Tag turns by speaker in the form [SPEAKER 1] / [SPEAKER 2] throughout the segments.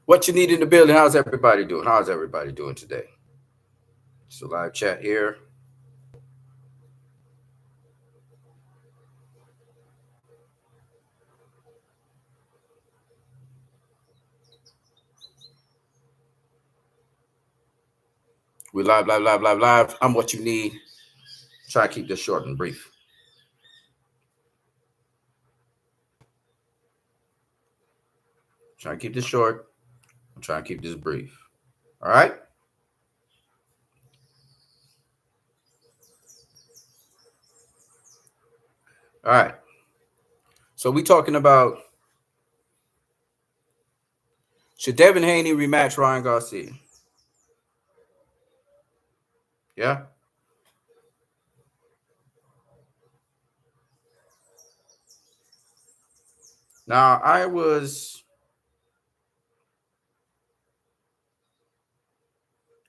[SPEAKER 1] What you need in the building? How's everybody doing? How's everybody doing today? It's a live chat here. We live, live, live, live, live. I'm what you need. Try to keep this short and brief. Try to keep this short. I'm trying to keep this brief. All right. All right. So we talking about, should Devin Haney rematch Ryan Garcia? Yeah. Now I was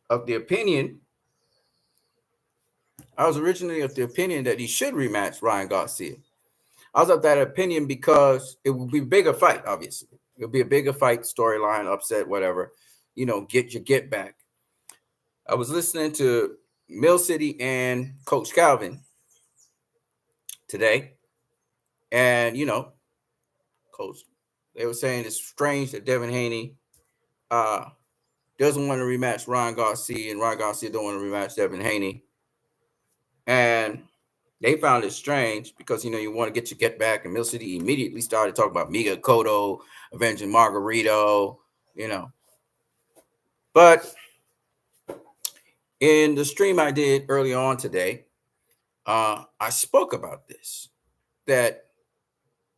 [SPEAKER 1] of the opinion. I was originally of the opinion that he should rematch Ryan Garcia. I was of that opinion because it would be a bigger fight, obviously. It would be a bigger fight, storyline, upset, whatever. Get your get back. I was listening to MillCity and Coach Calvin today. And, Coach, they were saying it's strange that Devin Haney doesn't want to rematch Ryan Garcia, and Ryan Garcia don't want to rematch Devin Haney. And they found it strange because, you want to get your get back, and MillCity immediately started talking about Miguel Cotto, avenging Margarito, But in the stream I did early on today, I spoke about this, that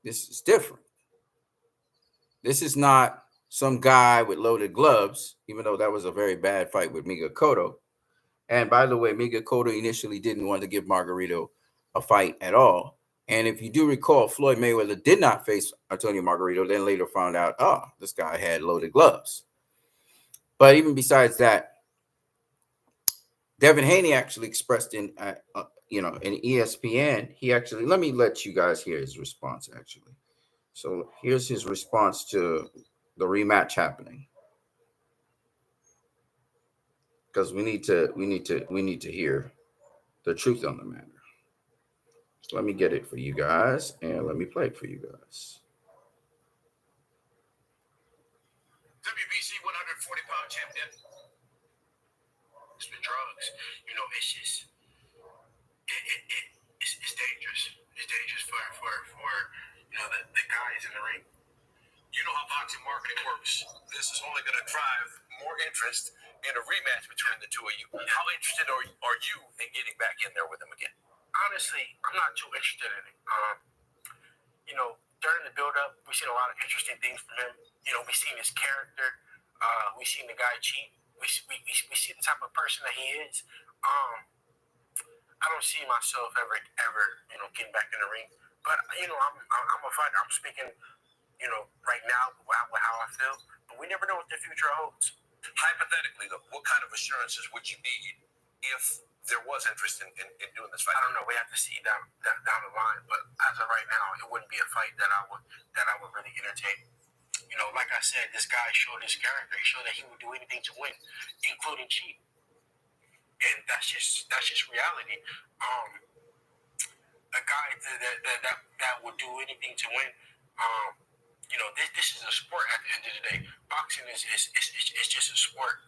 [SPEAKER 1] this is different. This is not some guy with loaded gloves, even though that was a very bad fight with Miguel Cotto. And by the way, Miguel Cotto initially didn't want to give Margarito a fight at all. And if you do recall, Floyd Mayweather did not face Antonio Margarito, then later found out, this guy had loaded gloves. But even besides that, Devin Haney actually expressed in ESPN, he actually, let me let you guys hear his response actually. So here's his response to the rematch happening. Because we need to hear the truth on the matter. So let me get it for you guys and let me play it for you guys.
[SPEAKER 2] WBC 140-pound champion. It's the drugs. It's just it's dangerous. It's dangerous for the guys in the ring. You know how boxing marketing works. This is only going to drive more interest in a rematch between the two of you. How interested are you in getting back in there with him again? Honestly, I'm not too interested in it. During the build-up, we've seen a lot of interesting things from him. We've seen his character. We've seen the guy cheat. We see the type of person that he is. I don't see myself ever getting back in the ring. But I'm a fighter. I'm speaking, right now with how I feel. But we never know what the future holds. Hypothetically, though, what kind of assurances would you need if there was interest in doing this fight? I don't know. We have to see down the line. But as of right now, it wouldn't be a fight that I would really entertain. Like I said, this guy showed his character. He showed that he would do anything to win, including cheat. And that's just reality. A guy that would do anything to win. This is a sport at the end of the day. Boxing is just a sport.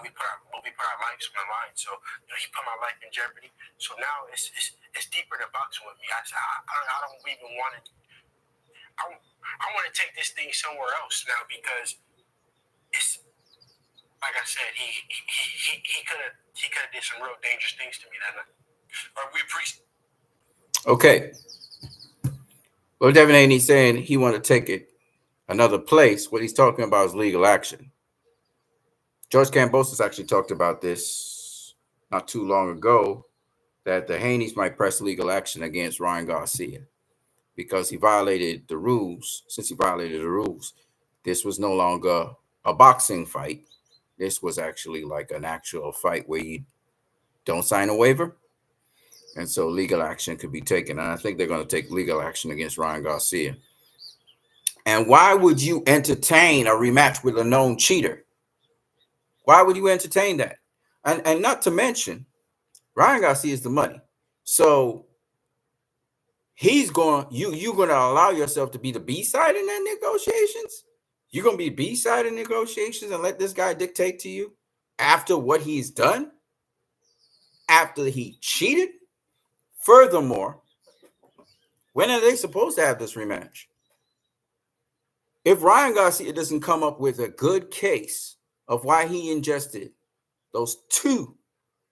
[SPEAKER 2] We put our lives on the line. So he put my life in jeopardy. So now it's deeper than boxing with me. I don't even want to. I want to take this thing somewhere else now because it's like I said. He could have did some real dangerous things to me that night. We appreciate.
[SPEAKER 1] Okay. Well, Devin Haney saying he want to take it another place. What he's talking about is legal action. George Kambosos actually talked about this not too long ago, that the Haneys might press legal action against Ryan Garcia because he violated the rules. Since he violated the rules, this was no longer a boxing fight. This was actually like an actual fight where you don't sign a waiver. And so legal action could be taken. And I think they're going to take legal action against Ryan Garcia. And why would you entertain a rematch with a known cheater? Why would you entertain that? And not to mention, Ryan Garcia is the money. So he's going, you're going to allow yourself to be the B side in that negotiations? You're going to be B side in negotiations and let this guy dictate to you after what he's done? After he cheated? Furthermore, when are they supposed to have this rematch? If Ryan Garcia doesn't come up with a good case of why he ingested those 2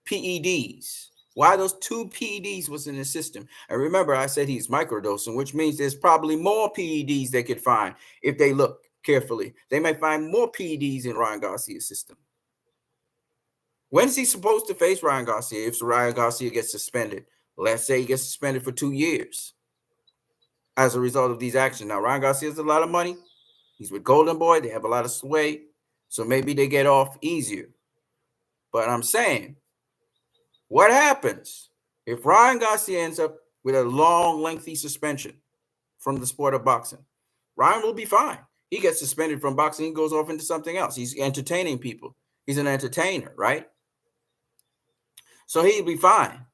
[SPEAKER 1] PEDs, why those 2 PEDs was in his system. And remember, I said he's microdosing, which means there's probably more PEDs they could find if they look carefully. They may find more PEDs in Ryan Garcia's system. When is he supposed to face Ryan Garcia if Ryan Garcia gets suspended? Let's say he gets suspended for 2 years as a result of these actions. Now, Ryan Garcia has a lot of money. He's with Golden Boy. They have a lot of sway. So maybe they get off easier. But I'm saying, what happens if Ryan Garcia ends up with a long, lengthy suspension from the sport of boxing? Ryan will be fine. He gets suspended from boxing. He goes off into something else. He's entertaining people. He's an entertainer, right? So he'll be fine.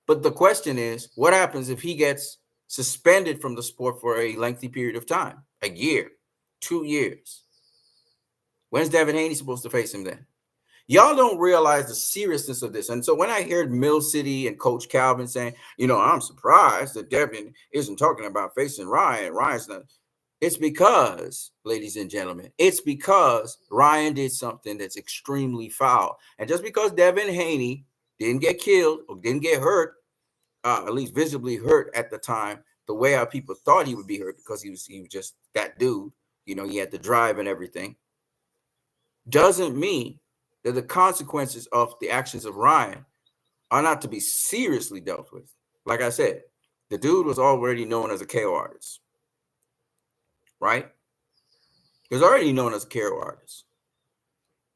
[SPEAKER 1] But the question is, what happens if he gets suspended from the sport for a lengthy period of time? A year, 2 years. When's Devin Haney supposed to face him then? Y'all don't realize the seriousness of this. And so when I heard MillCity and Coach Calvin saying, I'm surprised that Devin isn't talking about facing Ryan. Ryan's not. It's because, ladies and gentlemen, it's because Ryan did something that's extremely foul. And just because Devin Haney didn't get killed or didn't get hurt, at least visibly hurt at the time, the way our people thought he would be hurt because he was just that dude, he had the drive and everything, doesn't mean that the consequences of the actions of Ryan are not to be seriously dealt with. Like I said, the dude was already known as a KO artist, right? He was already known as a KO artist.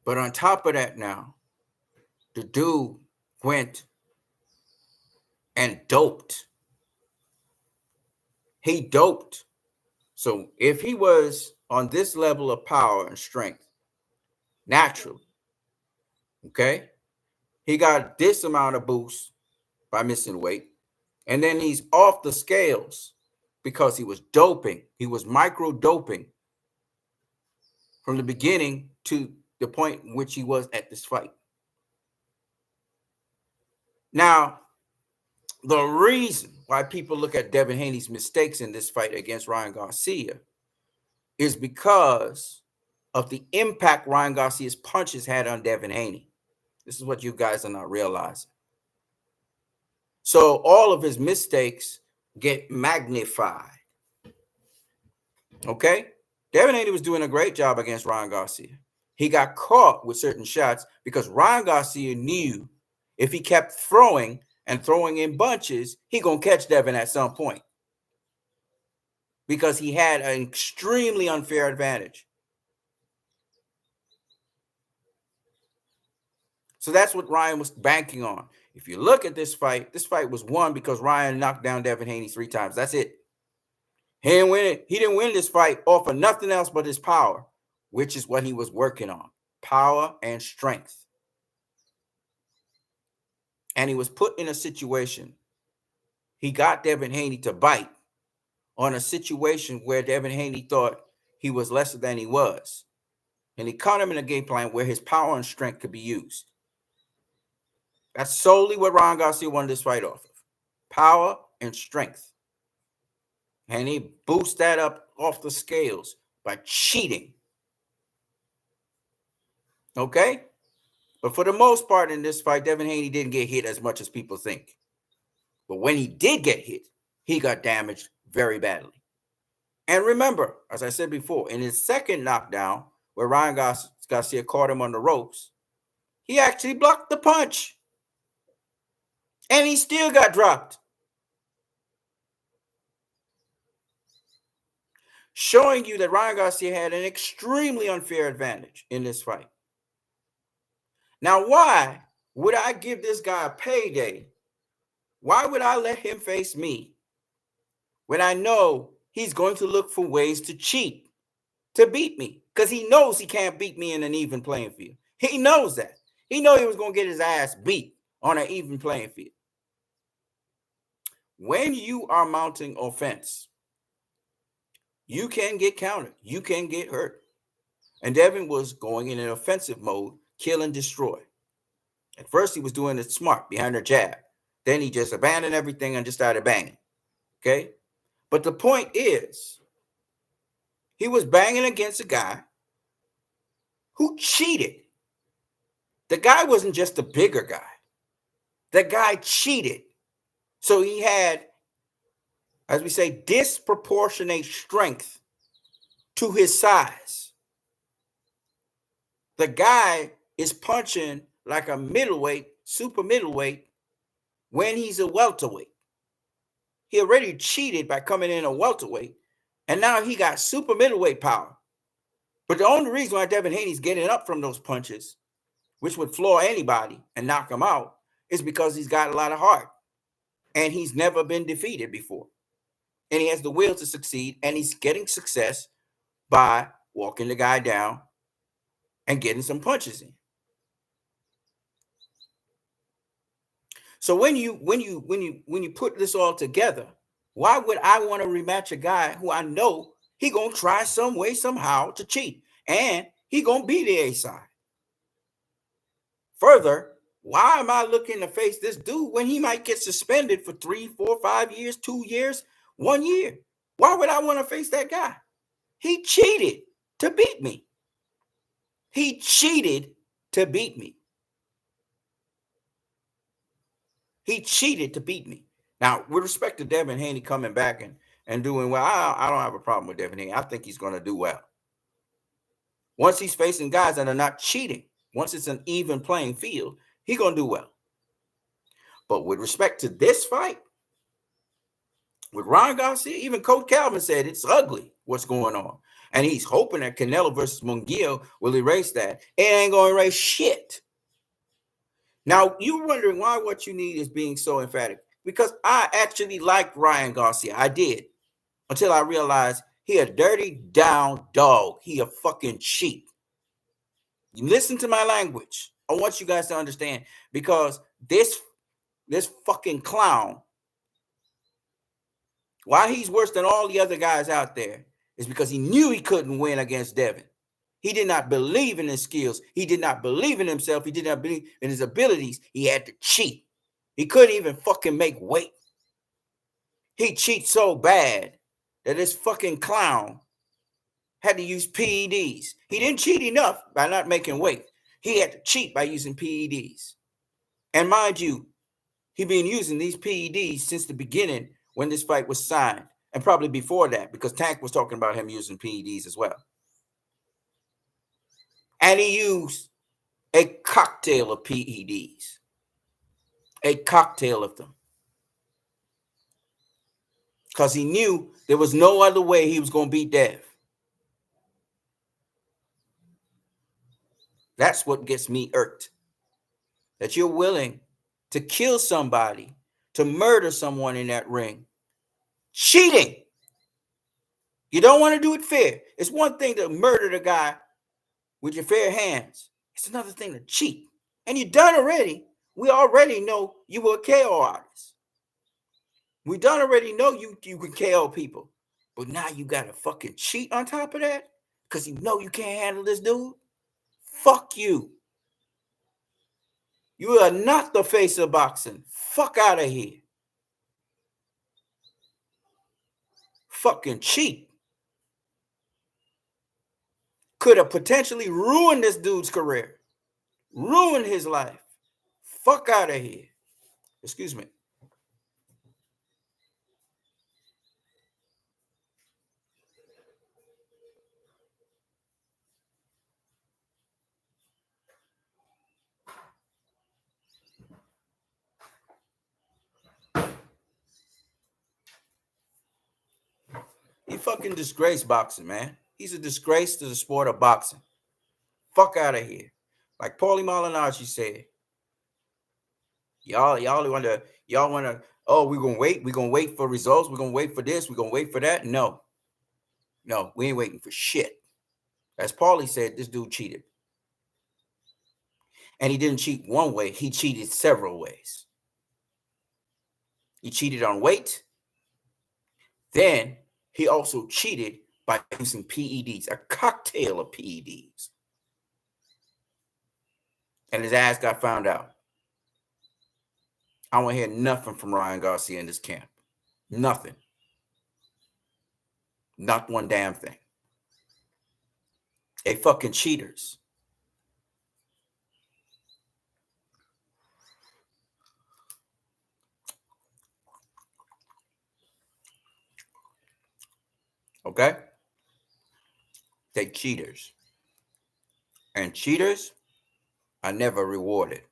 [SPEAKER 1] But on top of that now, the dude went and doped. He doped. So if he was on this level of power and strength, naturally, okay, he got this amount of boost by missing weight. And then he's off the scales because he was doping. He was micro doping from the beginning to the point in which he was at this fight. Now, the reason why people look at Devin Haney's mistakes in this fight against Ryan Garcia is because of the impact Ryan Garcia's punches had on Devin Haney. This is what you guys are not realizing. So all of his mistakes get magnified. Okay? Devin Haney was doing a great job against Ryan Garcia. He got caught with certain shots because Ryan Garcia knew if he kept throwing and throwing in bunches, he gonna catch Devin at some point because he had an extremely unfair advantage. So that's what Ryan was banking on. If you look at this fight was won because Ryan knocked down Devin Haney 3 times. That's it. He didn't win it. He didn't win this fight off of nothing else but his power, which is what he was working on. Power and strength. And he was put in a situation. He got Devin Haney to bite on a situation where Devin Haney thought he was lesser than he was. And he caught him in a game plan where his power and strength could be used. That's solely what Ryan Garcia won this fight off of. Power and strength. And he boosted that up off the scales by cheating. Okay? But for the most part in this fight, Devin Haney didn't get hit as much as people think. But when he did get hit, he got damaged very badly. And remember, as I said before, in his second knockdown, where Ryan Garcia caught him on the ropes, he actually blocked the punch. And he still got dropped. Showing you that Ryan Garcia had an extremely unfair advantage in this fight. Now, why would I give this guy a payday? Why would I let him face me when I know he's going to look for ways to cheat? to beat me because he knows he can't beat me in an even playing field. He knows that. He knew he was going to get his ass beat on an even playing field. When you are mounting offense, you can get countered. You can get hurt. And Devin was going in an offensive mode, kill and destroy. At first, he was doing it smart behind her jab. Then he just abandoned everything and just started banging. Okay? But the point is, he was banging against a guy who cheated. The guy wasn't just a bigger guy. The guy cheated. So he had, as we say, disproportionate strength to his size. The guy is punching like a middleweight, super middleweight, when he's a welterweight. He already cheated by coming in a welterweight, and now he got super middleweight power. But the only reason why Devin Haney's getting up from those punches, which would floor anybody and knock him out, is because he's got a lot of heart. And he's never been defeated before. And he has the will to succeed, and he's getting success by walking the guy down and getting some punches in. So when you put this all together, why would I want to rematch a guy who I know he gonna try some way, somehow to cheat, and he gonna be the A side? Further, why am I looking to face this dude when he might get suspended for 3, 4, 5 years, 2 years, 1 year? Why would I want to face that guy? He cheated to beat me. He cheated to beat me. He cheated to beat me. Now, with respect to Devin Haney coming back and doing well, I don't have a problem with Devin Haney. I think he's going to do well. Once he's facing guys that are not cheating, once it's an even playing field, he's going to do well. But with respect to this fight, with Ryan Garcia, even Coach Calvin said it's ugly what's going on. And he's hoping that Canelo versus Munguia will erase that. It ain't going to erase shit. Now, you're wondering why WattUNeed is being so emphatic. Because I actually liked Ryan Garcia. I did. Until I realized he a dirty down dog. He a fucking cheat. You listen to my language. I want you guys to understand. Because this fucking clown, why he's worse than all the other guys out there, is because he knew he couldn't win against Devin. He did not believe in his skills. He did not believe in himself. He did not believe in his abilities. He had to cheat. He couldn't even fucking make weight. He cheats so bad that this fucking clown had to use PEDs. He didn't cheat enough by not making weight. He had to cheat by using PEDs. And mind you, he been using these PEDs since the beginning when this fight was signed. And probably before that, because Tank was talking about him using PEDs as well. And he used a cocktail of PEDs. A cocktail of them. Because he knew there was no other way he was going to beat Dev. That's what gets me irked. That you're willing to kill somebody, to murder someone in that ring. Cheating. You don't want to do it fair. It's one thing to murder the guy with your fair hands. It's another thing to cheat. And you're done already. We already know you were a KO artist. We done already know you can KO people. But now you got to fucking cheat on top of that? Because you know you can't handle this dude? Fuck you. You are not the face of boxing. Fuck out of here. Fucking cheat. Could have potentially ruined this dude's career. Ruined his life. Fuck out of here. Excuse me. He fucking disgraced boxing, man. He's a disgrace to the sport of boxing. Fuck out of here. Like Paulie Malignaggi said. Y'all want to, oh, we're gonna wait for results, we're gonna wait for this, we're gonna wait for that. No, we ain't waiting for shit. As Paulie said, this dude cheated. And he didn't cheat one way, he cheated several ways. He cheated on weight. Then he also cheated by using PEDs, a cocktail of PEDs. And his ass got found out. I don't want to hear nothing from Ryan Garcia in this camp. Nothing. Not one damn thing. They fucking cheaters. Okay? They cheaters. And cheaters are never rewarded.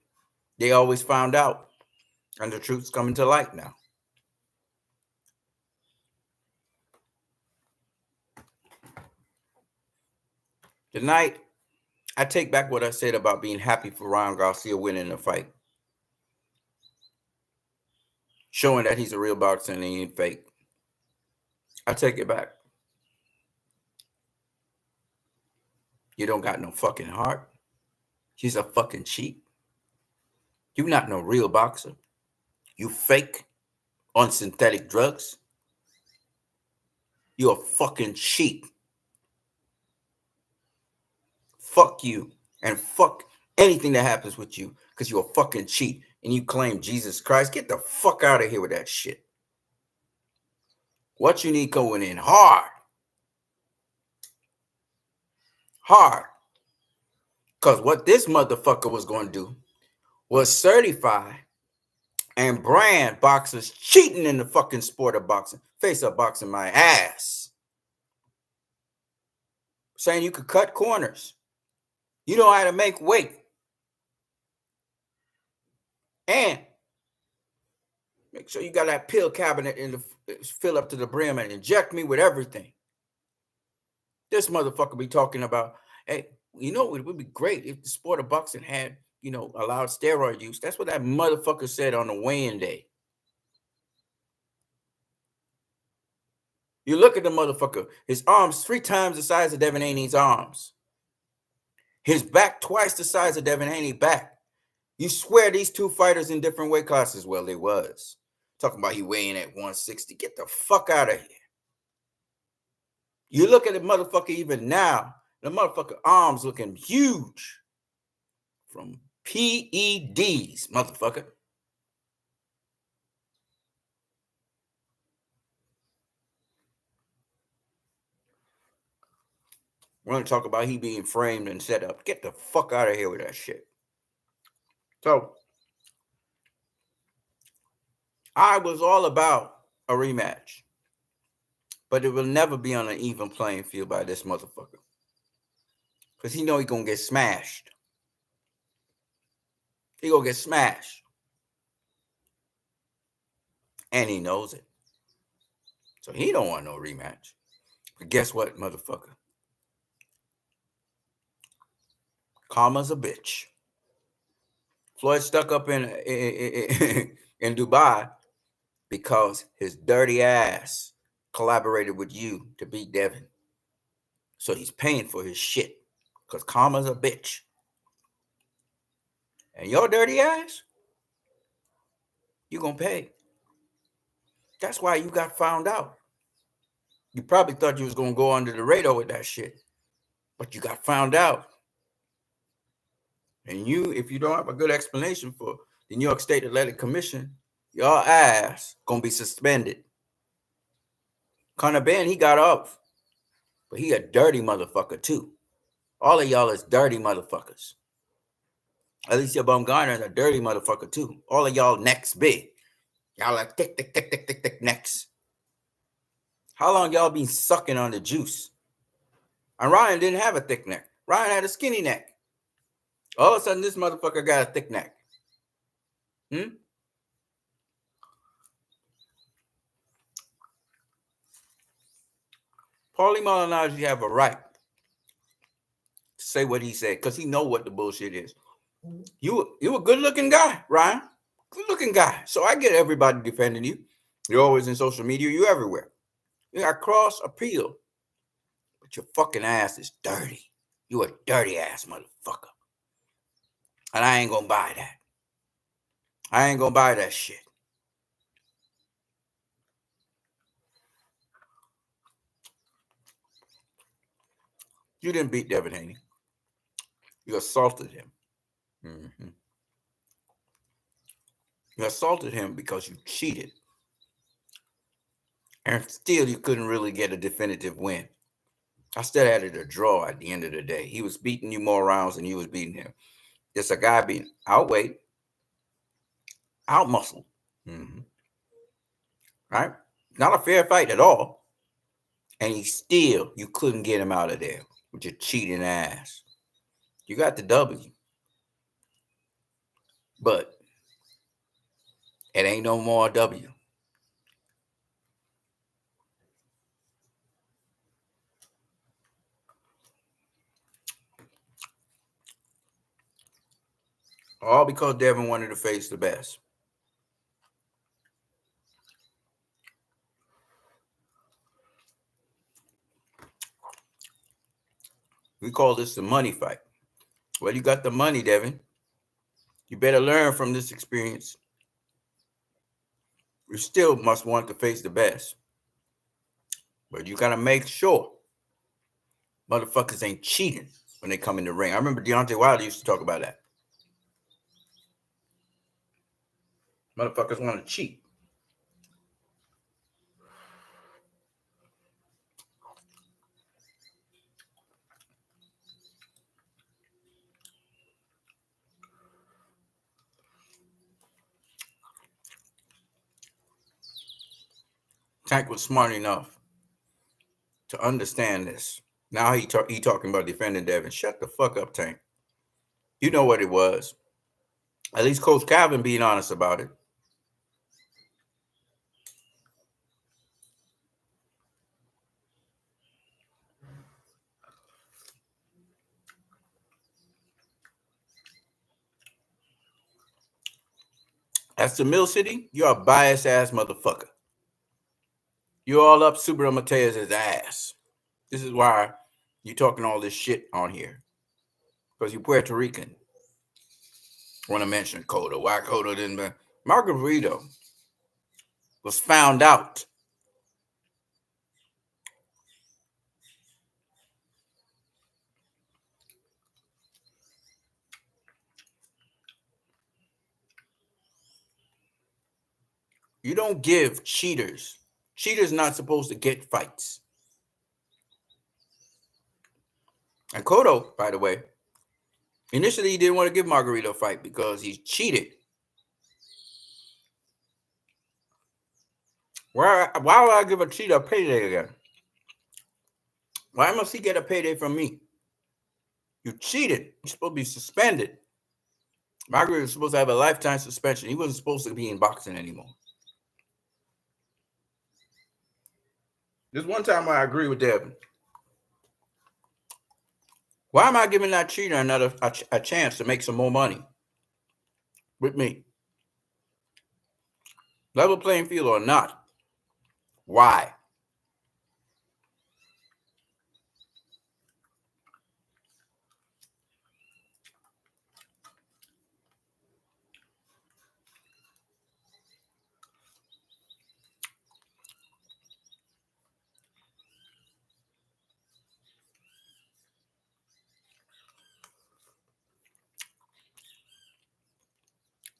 [SPEAKER 1] They always found out. And the truth's coming to light now. Tonight, I take back what I said about being happy for Ryan Garcia winning the fight. Showing that he's a real boxer and he ain't fake. I take it back. You don't got no fucking heart. He's a fucking cheat. You not no real boxer. You fake on synthetic drugs. You're a fucking cheat. Fuck you and fuck anything that happens with you because you're a fucking cheat and you claim Jesus Christ. Get the fuck out of here with that shit. WattUNeed going in hard. Hard. Because what this motherfucker was going to do was certify and brand boxers cheating in the fucking sport of boxing. Face-up boxing my ass. Saying you could cut corners. You know how to make weight. And make sure you got that pill cabinet in the fill up to the brim and inject me with everything. This motherfucker be talking about, hey, you know, it would be great if the sport of boxing had, you know, allowed steroid use. That's what that motherfucker said on the weigh-in day. You look at the motherfucker, his arms 3 times the size of Devin Haney's arms. His back twice the size of Devin Haney's back. You swear these two fighters in different weight classes? Well, they was. Talking about he weighing at 160. Get the fuck out of here. You look at the motherfucker even now, the motherfucker arms looking huge from PEDs, motherfucker. We're going to talk about he being framed and set up. Get the fuck out of here with that shit. So, I was all about a rematch. But it will never be on an even playing field by this motherfucker. Because he know he going to get smashed. He going to get smashed. And he knows it. So he don't want no rematch. But guess what, motherfucker? Karma's a bitch. Floyd stuck up in Dubai because his dirty ass collaborated with you to beat Devin. So he's paying for his shit because karma's a bitch. And your dirty ass, you gonna pay. That's why you got found out. You probably thought you was gonna go under the radar with that shit, but you got found out. And you, if you don't have a good explanation for the New York State Athletic Commission, your ass gonna be suspended. Conor Ben, he got off, but he a dirty motherfucker too. All of y'all is dirty motherfuckers. Alicia Baumgartner is a dirty motherfucker too. All of y'all necks big. Y'all are thick necks. How long y'all been sucking on the juice? And Ryan didn't have a thick neck. Ryan had a skinny neck. All of a sudden, this motherfucker got a thick neck. Paulie Malignaggi have a right to say what he said because he know what the bullshit is. You a good-looking guy, Ryan. Good-looking guy. So I get everybody defending you. You're always in social media. You're everywhere. You got cross appeal. But your fucking ass is dirty. You a dirty ass motherfucker. And I ain't gonna buy that. I ain't gonna buy that shit. You didn't beat Devin Haney. You assaulted him. Mm-hmm. You assaulted him because you cheated. And still, you couldn't really get a definitive win. I still had it a draw at the end of the day. He was beating you more rounds than you was beating him. It's a guy being outweighed, outmuscled. Mm-hmm. Right? Not a fair fight at all. And you couldn't get him out of there with your cheating ass. You got the W. But it ain't no more W. All because Devin wanted to face the best. We call this the money fight. Well, you got the money, Devin. You better learn from this experience. You still must want to face the best. But you got to make sure motherfuckers ain't cheating when they come in the ring. I remember Deontay Wilder used to talk about that. Motherfuckers want to cheat. Tank was smart enough to understand this. Now he talking about defending Devin. Shut the fuck up, Tank. You know what it was. At least Coach Calvin being honest about it. As to MillCity, you're a biased ass motherfucker. You're all up Super Mateus' ass. This is why you talking all this shit on here. Because you Puerto Rican. I want to mention Cotto. Why Cotto didn't? Margarito was found out. You don't give cheaters. Cheaters not supposed to get fights. And Cotto, by the way, initially he didn't want to give Margarito a fight because he cheated. Why would I give a cheater a payday again? Why must he get a payday from me? You cheated. You're supposed to be suspended. Margarito was supposed to have a lifetime suspension. He wasn't supposed to be in boxing anymore. There's one time I agree with Devin. Why am I giving that cheater a chance to make some more money with me? Level playing field or not? Why?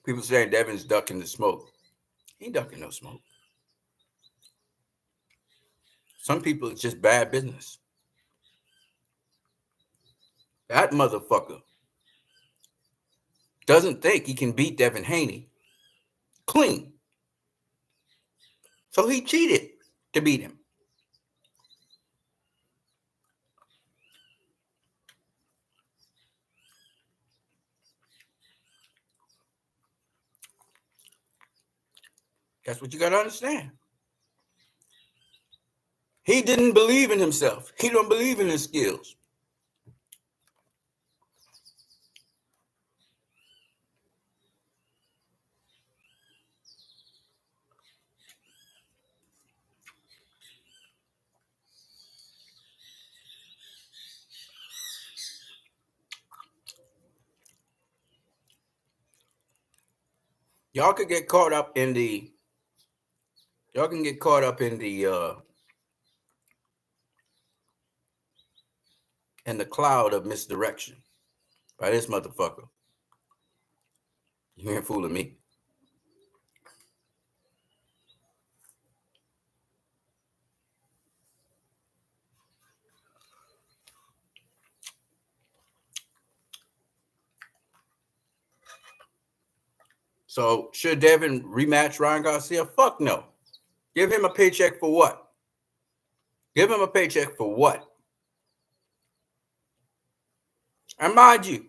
[SPEAKER 1] People saying Devin's ducking the smoke. He ain't ducking no smoke. Some people, it's just bad business. That motherfucker doesn't think he can beat Devin Haney clean. So he cheated to beat him. That's what you got to understand. He didn't believe in himself. He don't believe in his skills. y'all could get caught up in the in the cloud of misdirection by this motherfucker. You ain't fooling me. So should Devin rematch Ryan Garcia? Fuck no. Give him a paycheck for what? Give him a paycheck for what? And mind you,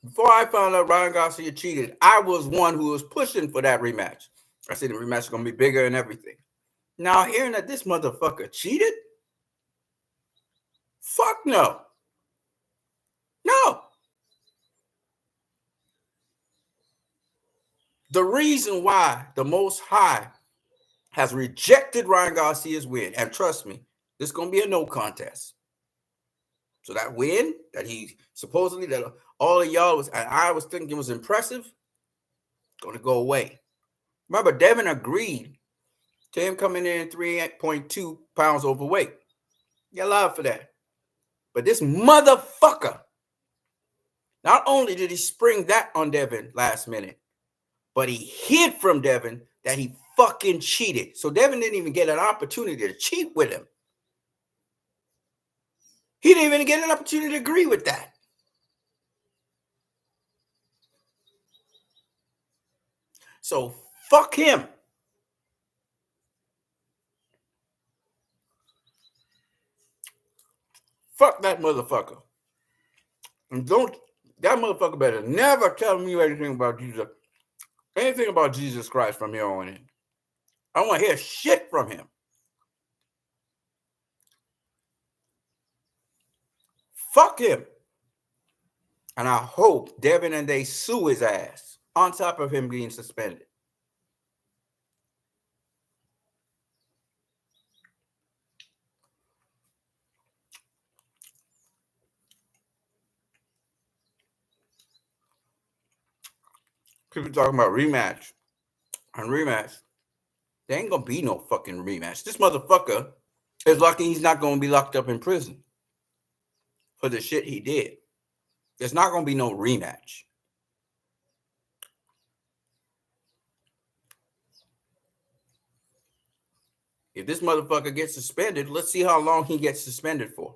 [SPEAKER 1] before I found out Ryan Garcia cheated, I was one who was pushing for that rematch. I said the rematch is going to be bigger and everything. Now hearing that this motherfucker cheated? Fuck no. No. The reason why the Most High has rejected Ryan Garcia's win, and trust me, this is going to be a no contest. So that win that he supposedly, that all of y'all was, and I was thinking was impressive, going to go away. Remember, Devin agreed to him coming in 3.2 pounds overweight. Get love for that. But this motherfucker, not only did he spring that on Devin last minute, but he hid from Devin that he fucking cheated. So Devin didn't even get an opportunity to cheat with him. He didn't even get an opportunity to agree with that. So fuck him. Fuck that motherfucker. And that motherfucker better never tell me anything about Jesus. Anything about Jesus Christ from here on in. I don't want to hear shit from him. Fuck him. And I hope Devin and they sue his ass on top of him being suspended. People talking about rematch and rematch. There ain't gonna be no fucking rematch. This motherfucker is lucky he's not gonna be locked up in prison for the shit he did. There's not gonna be no rematch. If this motherfucker gets suspended, let's see how long he gets suspended for.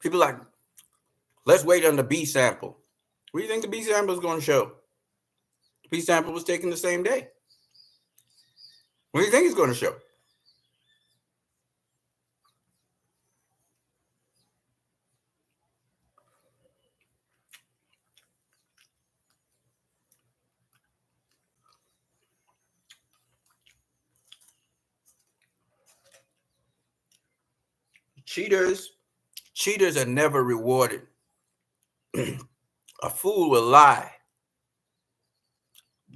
[SPEAKER 1] People like, let's wait on the B sample. What do you think the B sample is going to show? The B sample was taken the same day. What do you think it's going to show? Cheaters are never rewarded. A fool will lie.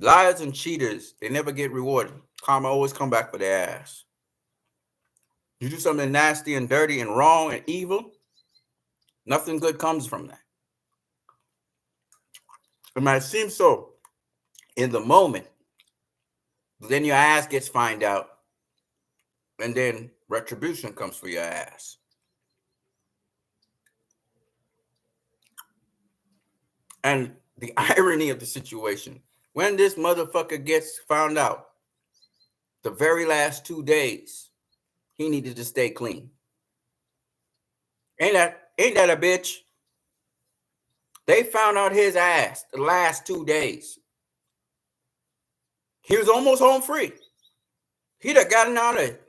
[SPEAKER 1] Liars and cheaters, they never get rewarded. Karma always come back for their ass. You do something nasty and dirty and wrong and evil, nothing good comes from that. It might seem so in the moment, but then your ass gets found out, and then retribution comes for your ass. And the irony of the situation, when this motherfucker gets found out, the very last 2 days, he needed to stay clean. Ain't that a bitch? They found out his ass the last 2 days. He was almost home free. He'd have gotten out of it.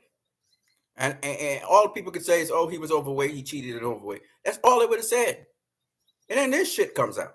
[SPEAKER 1] And all people could say is, oh, he was overweight, he cheated and overweight. That's all they would have said. And then this shit comes out.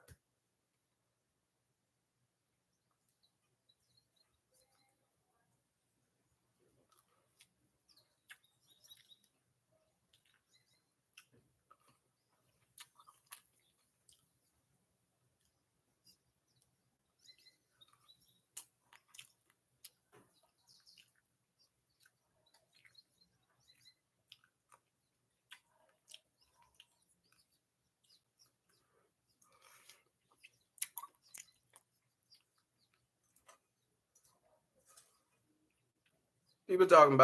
[SPEAKER 1] People talking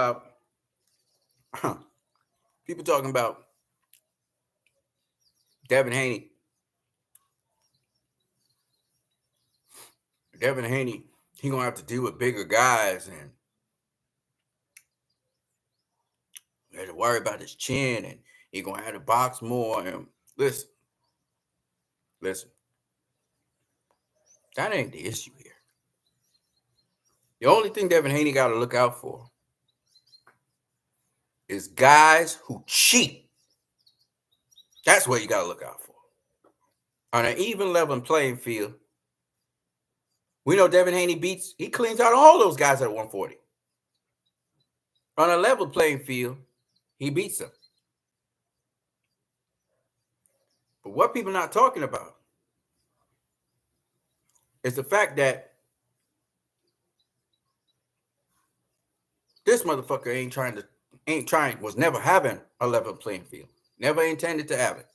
[SPEAKER 1] about Devin Haney. Devin Haney, he gonna have to deal with bigger guys and he had to worry about his chin and he gonna have to box more. And listen, that ain't the issue here. The only thing Devin Haney got to look out for is guys who cheat. That's what you got to look out for. On an even level playing field, we know Devin Haney he cleans out all those guys at 140. On a level playing field, he beats them. But what people not talking about is the fact that this motherfucker was never having a level playing field. Never intended to have it.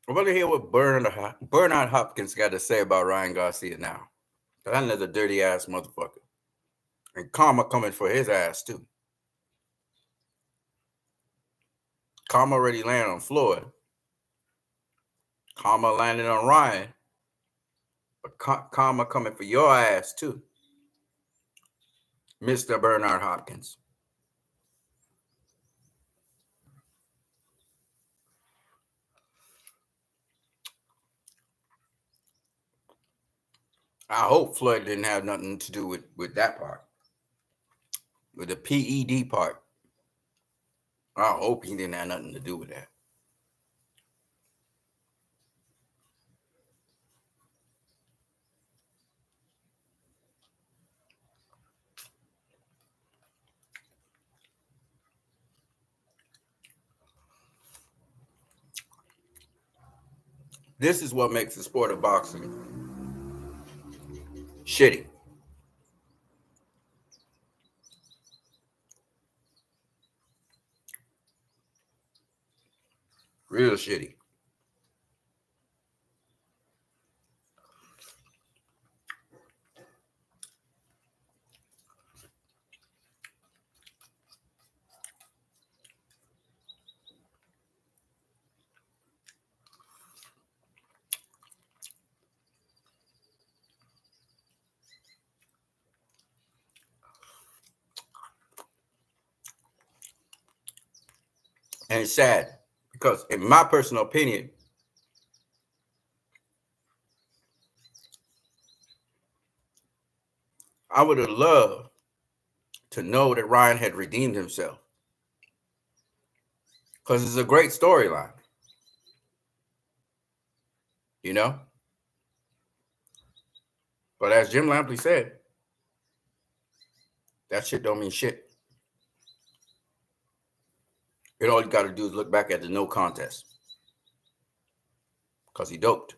[SPEAKER 1] I want to hear what Bernard Hopkins got to say about Ryan Garcia now. That another dirty ass motherfucker. And karma coming for his ass too. Karma already landed on Floyd. Karma landed on Ryan. But karma coming for your ass too, Mr. Bernard Hopkins. I hope Floyd didn't have nothing to do with that part. With the PED part. I hope he didn't have nothing to do with that. This is what makes the sport of boxing shitty. Real shitty. And it's sad because, in my personal opinion, I would have loved to know that Ryan had redeemed himself. Because it's a great storyline. You know? But as Jim Lampley said, that shit don't mean shit. And all you got to do is look back at the no contest. Because he doped.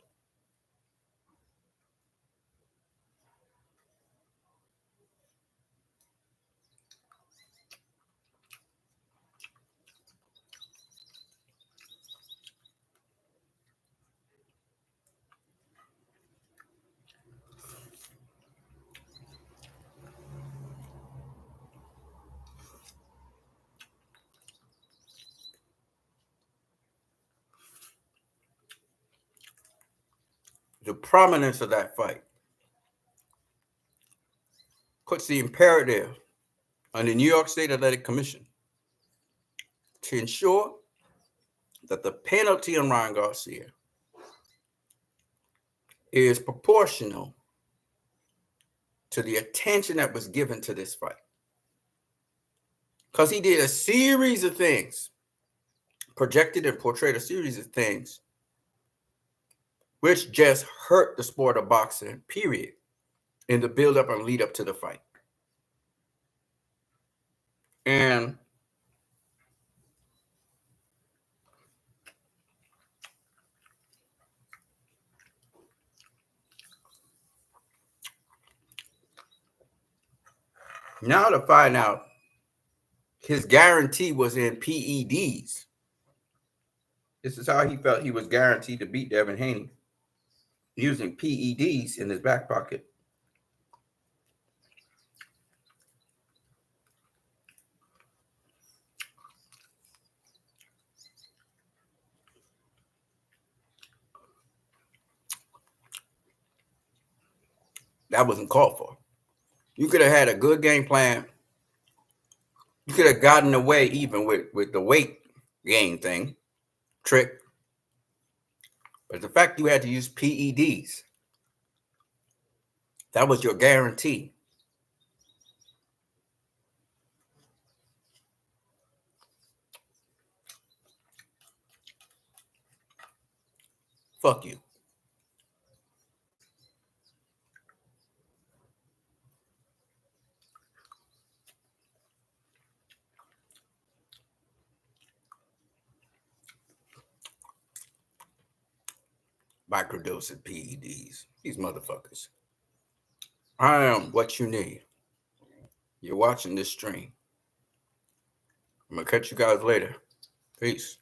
[SPEAKER 1] The prominence of that fight puts the imperative on the New York State Athletic Commission to ensure that the penalty on Ryan Garcia is proportional to the attention that was given to this fight. Because he did a series of things, projected and portrayed a series of things which just hurt the sport of boxing, period, in the build up and lead up to the fight. And now to find out his guarantee was in PEDs. This is how he felt he was guaranteed to beat Devin Haney, using PEDs in his back pocket. That wasn't called for. You could have had a good game plan. You could have gotten away even with the weight gain thing, trick. But the fact you had to use PEDs, that was your guarantee. Fuck you. Microdosing PEDs. These motherfuckers. I am what you need. You're watching this stream. I'm going to catch you guys later. Peace.